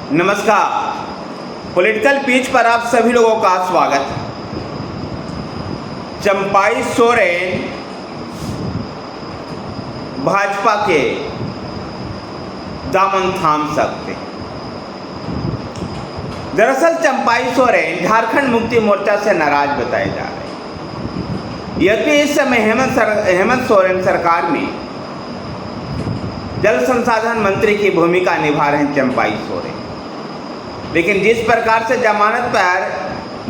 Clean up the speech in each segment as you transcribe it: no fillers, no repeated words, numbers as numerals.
नमस्कार। Political pitch पर आप सभी लोगों का स्वागत है। चंपाई सोरेन भाजपा के दामन थाम सकते हैं। दरअसल चंपाई सोरेन झारखंड मुक्ति मोर्चा से नाराज बताए जा रहे हैं। यद्यपि इस समय हेमंत सोरेन सरकार में जल संसाधन मंत्री की भूमिका निभा रहे हैं चंपाई सोरेन, लेकिन जिस प्रकार से जमानत पर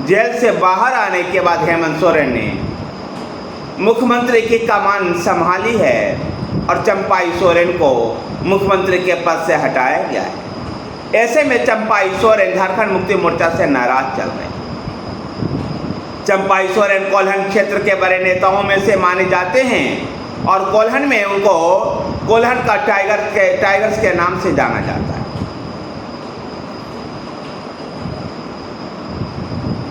जेल से बाहर आने के बाद हेमंत सोरेन ने मुख्यमंत्री की कमान संभाली है और चंपाई सोरेन को मुख्यमंत्री के पद से हटाया गया है। ऐसे में चंपाई सोरेन झारखंड मुक्ति मोर्चा से नाराज चल रहे हैं। चंपाई सोरेन कोल्हन क्षेत्र के बड़े नेताओं में से माने जाते हैं और कोल्हन में उनको कोल्हन का टाइगर्स के नाम से जाना जाता है।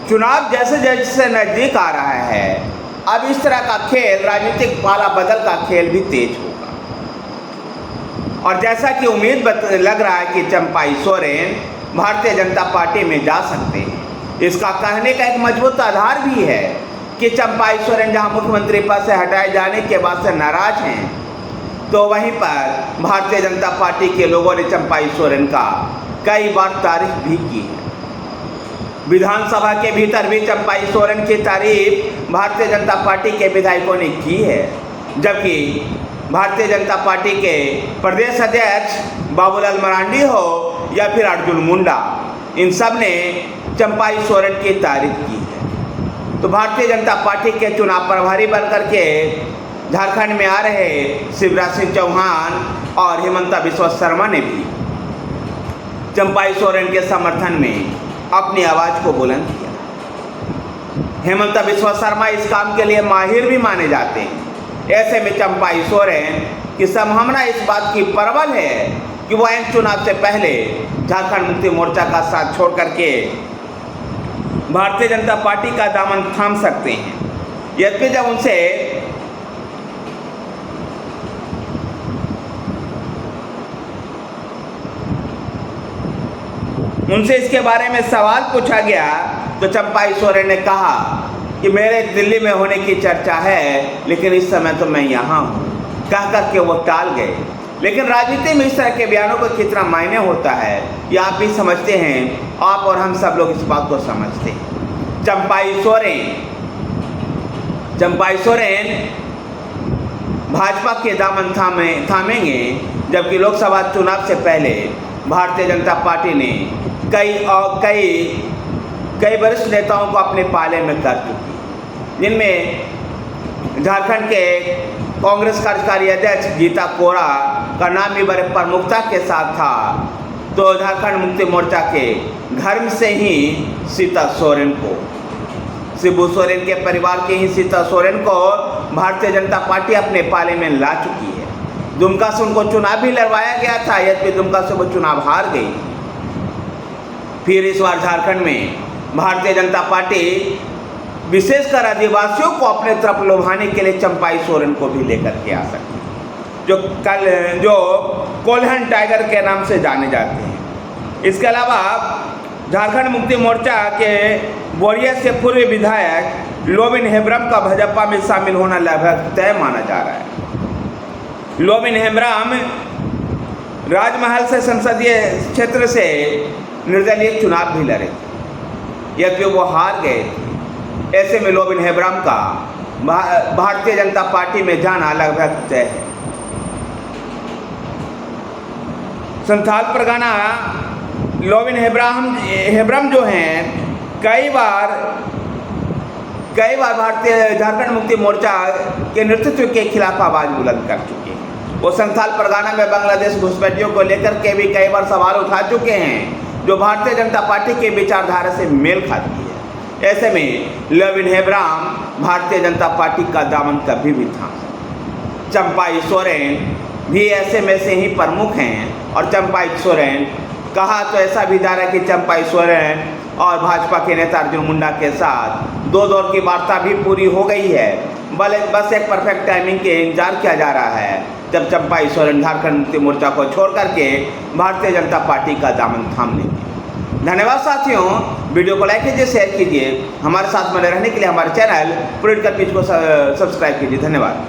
चुनाव जैसे जैसे नजदीक आ रहा है, अब इस तरह का खेल, राजनीतिक पाला बदल का खेल भी तेज होगा और जैसा कि उम्मीद लग रहा है कि चंपाई सोरेन भारतीय जनता पार्टी में जा सकते हैं। इसका कहने का एक मजबूत आधार भी है कि चंपाई सोरेन जहां मुख्यमंत्री पद से हटाए जाने के बाद से नाराज हैं, तो वहीं पर भारतीय जनता पार्टी के लोगों ने चंपाई सोरेन का कई बार तारीफ भी की है। विधानसभा के भीतर भी चंपाई सोरेन की तारीफ भारतीय जनता पार्टी के विधायकों ने की है, जबकि भारतीय जनता पार्टी के प्रदेश अध्यक्ष बाबूलाल मरांडी हो या फिर अर्जुन मुंडा, इन सब ने चंपाई सोरेन की तारीफ की है। तो भारतीय जनता पार्टी के चुनाव प्रभारी बनकर के झारखंड में आ रहे शिवराज सिंह चौहान और हिमंता बिस्वा शर्मा ने भी चंपाई सोरेन के समर्थन में अपनी आवाज को बुलंद किया। हेमंता बिस्वा शर्मा इस काम के लिए माहिर भी माने जाते हैं। ऐसे में चंपाई सोरेन की संभावना इस बात की प्रबल है कि वह इन चुनाव से पहले झारखंड मुक्ति मोर्चा का साथ छोड़ करके भारतीय जनता पार्टी का दामन थाम सकते हैं। यद्यपि जब उनसे इसके बारे में सवाल पूछा गया तो चंपाई सोरेन ने कहा कि मेरे दिल्ली में होने की चर्चा है, लेकिन इस समय तो मैं यहाँ हूँ, कह कर के वो टाल गए। लेकिन राजनीति में इस तरह के बयानों को कितना मायने होता है ये आप भी समझते हैं, आप और हम सब लोग इस बात को समझते हैं। चंपाई सोरेन भाजपा के दामन थामेंगे, जबकि लोकसभा चुनाव से पहले भारतीय जनता पार्टी ने कई वरिष्ठ नेताओं को अपने पाले में कर चुकी, जिनमें झारखंड के कांग्रेस कार्यकारी अध्यक्ष गीता कोरा का नाम भी बड़े प्रमुखता के साथ था। तो झारखंड मुक्ति मोर्चा के घर से ही सीता सोरेन को, शिबू सोरेन के परिवार के ही सीता सोरेन को भारतीय जनता पार्टी अपने पाले में ला चुकी है। दुमका से उनको चुनाव भी लड़वाया गया था, यद्यपि दुमका से वो चुनाव हार गई। फिर इस बार झारखंड में भारतीय जनता पार्टी विशेषकर आदिवासियों को अपने तरफ लुभाने के लिए चंपाई सोरेन को भी लेकर के आ सकती है, जो कोल्हन टाइगर के नाम से जाने जाते हैं। इसके अलावा झारखंड मुक्ति मोर्चा के बोरिया से पूर्व विधायक लोबिन हेम्ब्रम का भाजपा में शामिल होना लगभग तय माना जा रहा है। लोबिन हेम्ब्रम राजमहल से संसदीय क्षेत्र से निर्दलीय चुनाव भी लड़े थे, यद्यपि वो हार गए थे। ऐसे में लोबिन हेम्ब्रम का भारतीय जनता पार्टी में जाना लगभग तय है। संथाल परगना लोबिन हेम्ब्रम जो हैं कई बार भारतीय झारखंड मुक्ति मोर्चा के नेतृत्व के खिलाफ आवाज बुलंद कर चुके हैं। वो संथाल परगना में बांग्लादेश घुसपैठियों को लेकर के भी कई बार सवाल उठा चुके हैं, जो भारतीय जनता पार्टी के विचारधारा से मेल खाती है। ऐसे में लोबिन हेम्ब्रम भारतीय जनता पार्टी का दामन कभी भी थाम सकते। चंपाई सोरेन भी ऐसे में से ही प्रमुख हैं और चंपाई सोरेन कहा तो ऐसा भी जा रहा है कि चंपाई सोरेन और भाजपा के नेता अर्जुन मुंडा के साथ 2 दौर की वार्ता भी पूरी हो गई है। बस एक परफेक्ट टाइमिंग के इंतजार किया जा रहा है जब चंपाई सोरेन झारखंड मुक्ति मोर्चा को छोड़ करके भारतीय जनता पार्टी का दामन थाम लेंगे। धन्यवाद साथियों, वीडियो को लाइक कीजिए, शेयर कीजिए, हमारे साथ बने रहने के लिए हमारे चैनल पॉलिटिकल पिच को सब्सक्राइब कीजिए। धन्यवाद।